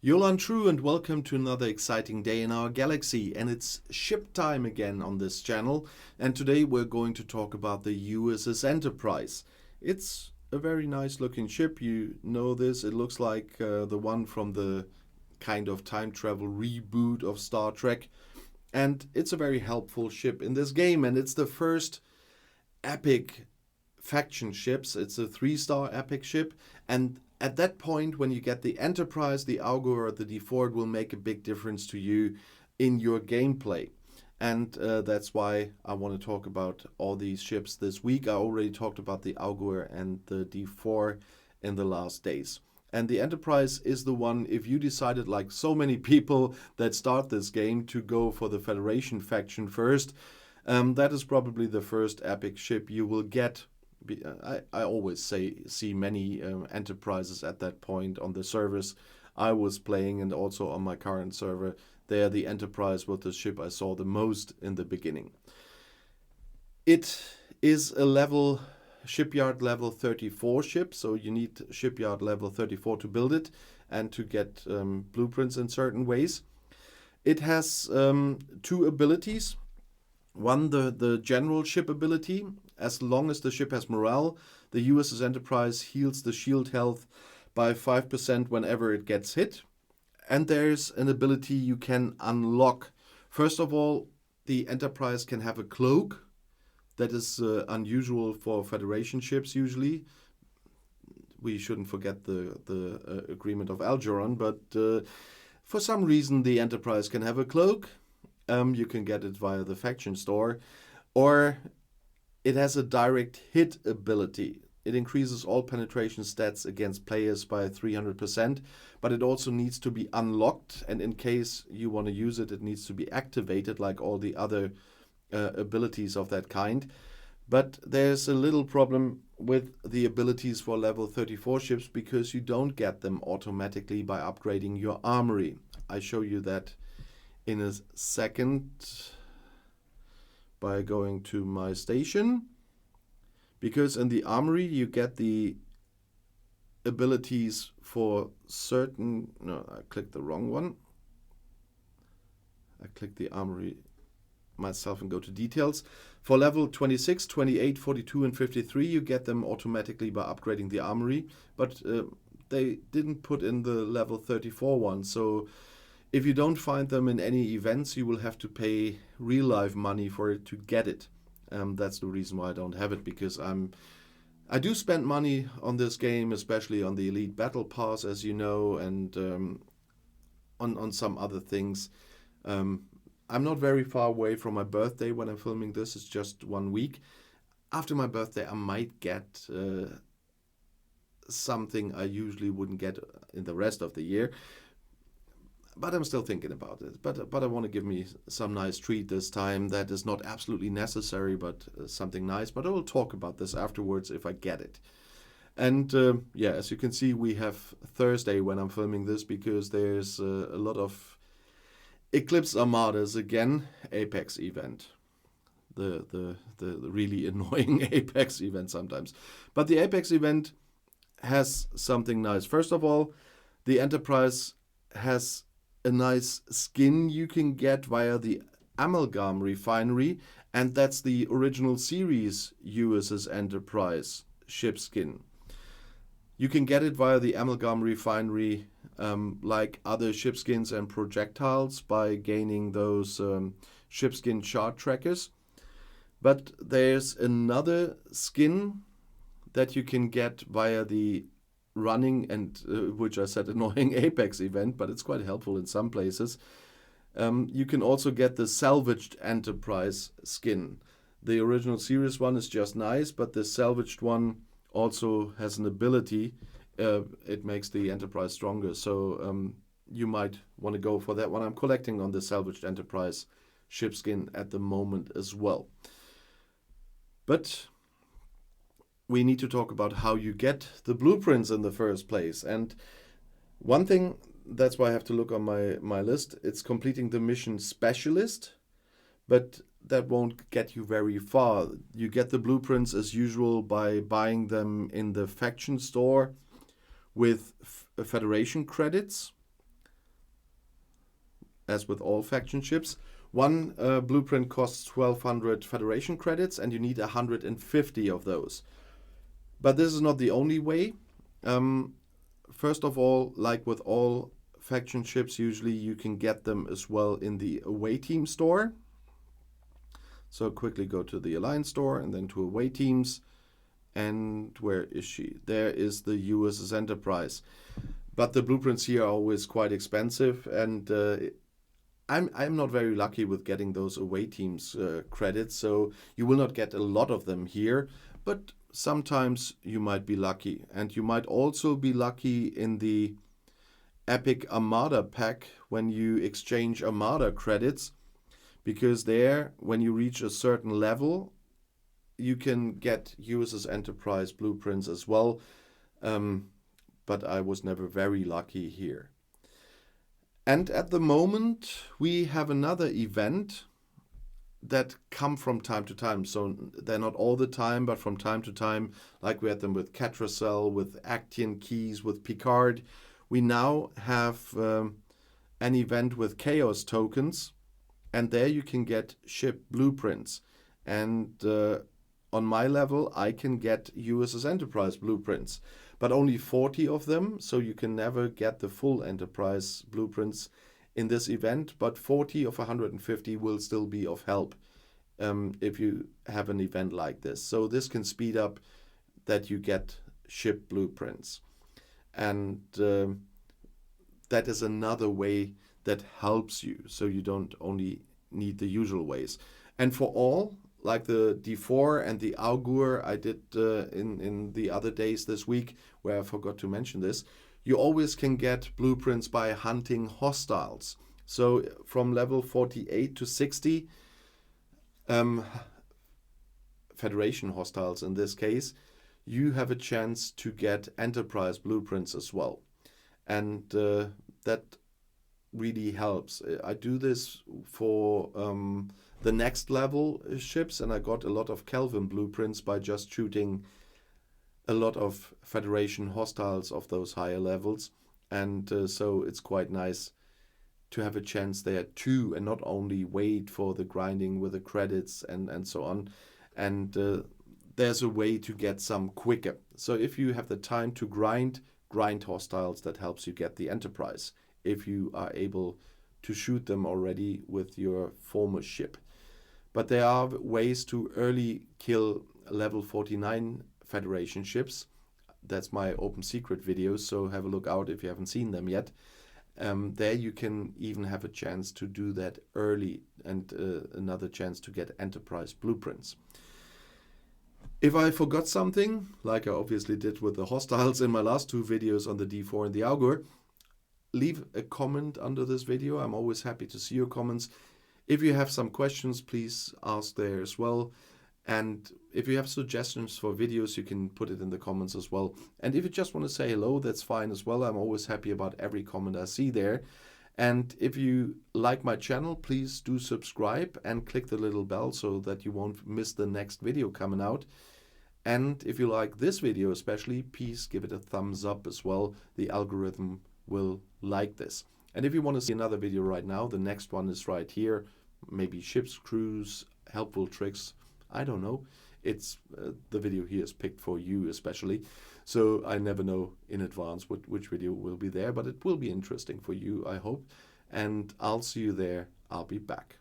Yolan True and welcome to another exciting day in our galaxy, and it's ship time again on this channel, and today we're going to talk about the USS Enterprise. It's a very nice looking ship, you know this, it looks like the one from the kind of time travel reboot of Star Trek, and it's a very helpful ship in this game, and it's the first epic faction ships. It's a 3-star epic ship, and at that point, when you get the Enterprise, the Augur, or the D4, it will make a big difference to you in your gameplay. And that's why I want to talk about all these ships this week. I already talked about the Augur and the D4 in the last days. And the Enterprise is the one, if you decided, like so many people that start this game, to go for the Federation faction first, that is probably the first epic ship you will get. I always see many enterprises at that point on the servers I was playing, and also on my current server. There, the Enterprise was the ship I saw the most in the beginning. It is a shipyard level 34 ship, so you need shipyard level 34 to build it and to get blueprints in certain ways. It has 2 abilities. One, the general ship ability. As long as the ship has morale, the USS Enterprise heals the shield health by 5% whenever it gets hit. And there's an ability you can unlock. First of all, the Enterprise can have a cloak. That is unusual for Federation ships usually. We shouldn't forget the agreement of Algeron, but for some reason the Enterprise can have a cloak. You can get it via the faction store, or it has a direct hit ability. It increases all penetration stats against players by 300%, but it also needs to be unlocked, and in case you want to use it, it needs to be activated like all the other abilities of that kind. But there's a little problem with the abilities for level 34 ships, because you don't get them automatically by upgrading your armory. I show you that in a second by going to my station, because in the armory you get the abilities for certain. No, I clicked the wrong one. I clicked the armory myself and go to details. For level 26, 28, 42 and 53 you get them automatically by upgrading the armory, but they didn't put in the level 34 one, so if you don't find them in any events, you will have to pay real life money for it to get it. That's the reason why I don't have it, because I do spend money on this game, especially on the Elite Battle Pass, as you know, and on some other things. I'm not very far away from my birthday when I'm filming this. It's just 1 week. After my birthday, I might get something I usually wouldn't get in the rest of the year. But I'm still thinking about it. But I want to give me some nice treat this time that is not absolutely necessary, but something nice. But I will talk about this afterwards if I get it. And yeah, as you can see, we have Thursday when I'm filming this, because there's a lot of Eclipse Armadas again, Apex event. The really annoying Apex event sometimes. But the Apex event has something nice. First of all, the Enterprise has a nice skin you can get via the Amalgam Refinery, and that's the original series USS Enterprise ship skin. You can get it via the Amalgam Refinery like other ship skins and projectiles by gaining those ship skin chart trackers. But there's another skin that you can get via the running and which I said annoying Apex event, but it's quite helpful in some places. You can also get the salvaged Enterprise skin. The original series one is just nice, but the salvaged one also has an ability. It makes the Enterprise stronger, so you might want to go for that one. I'm collecting on the salvaged Enterprise ship skin at the moment as well. But we need to talk about how you get the blueprints in the first place. And one thing, that's why I have to look on my list, it's completing the mission specialist, but that won't get you very far. You get the blueprints as usual by buying them in the faction store with Federation credits. as with all faction ships. One blueprint costs 1200 Federation credits, and you need 150 of those. But this is not the only way. First of all, like with all faction ships, usually you can get them as well in the away team store. So quickly go to the Alliance store and then to away teams. And where is she? There is the USS Enterprise. But the blueprints here are always quite expensive, and I'm not very lucky with getting those away teams credits, so you will not get a lot of them here, but sometimes you might be lucky. And you might also be lucky in the Epic Armada pack when you exchange Armada credits, because there, when you reach a certain level, you can get USS Enterprise blueprints as well, but I was never very lucky here. And at the moment, we have another event that come from time to time. So they're not all the time, but from time to time, like we had them with Catracel, with Actian Keys, with Picard. We now have an event with Chaos tokens, and there you can get ship blueprints. And on my level, I can get USS Enterprise blueprints, but only 40 of them, so you can never get the full Enterprise blueprints in this event, but 40 of 150 will still be of help if you have an event like this. So this can speed up that you get ship blueprints. And that is another way that helps you, so you don't only need the usual ways. And for all, like the D4 and the Augur I did in the other days this week, where I forgot to mention this, you always can get blueprints by hunting hostiles. So from level 48 to 60, Federation hostiles in this case, you have a chance to get Enterprise blueprints as well. And that really helps. I do this for the next level ships, and I got a lot of Kelvin blueprints by just shooting a lot of Federation hostiles of those higher levels. And so it's quite nice to have a chance there too, and not only wait for the grinding with the credits and so on. And there's a way to get some quicker. So if you have the time to grind hostiles, that helps you get the Enterprise, if you are able to shoot them already with your former ship. But there are ways to early kill level 49 Federation ships. That's my open secret videos, so have a look out if you haven't seen them yet. There you can even have a chance to do that early, and another chance to get Enterprise blueprints. If I forgot something, like I obviously did with the hostiles in my last two videos on the D4 and the Augur, leave a comment under this video. I'm always happy to see your comments. If you have some questions, please ask there as well. And if you have suggestions for videos, you can put it in the comments as well. And if you just want to say hello, that's fine as well. I'm always happy about every comment I see there. And if you like my channel, please do subscribe and click the little bell so that you won't miss the next video coming out. And if you like this video especially, please give it a thumbs up as well. The algorithm will like this. And if you want to see another video right now, the next one is right here. Maybe ships, crews, helpful tricks. I don't know. It's the video here is picked for you especially. So I never know in advance which video will be there, but it will be interesting for you, I hope. And I'll see you there. I'll be back.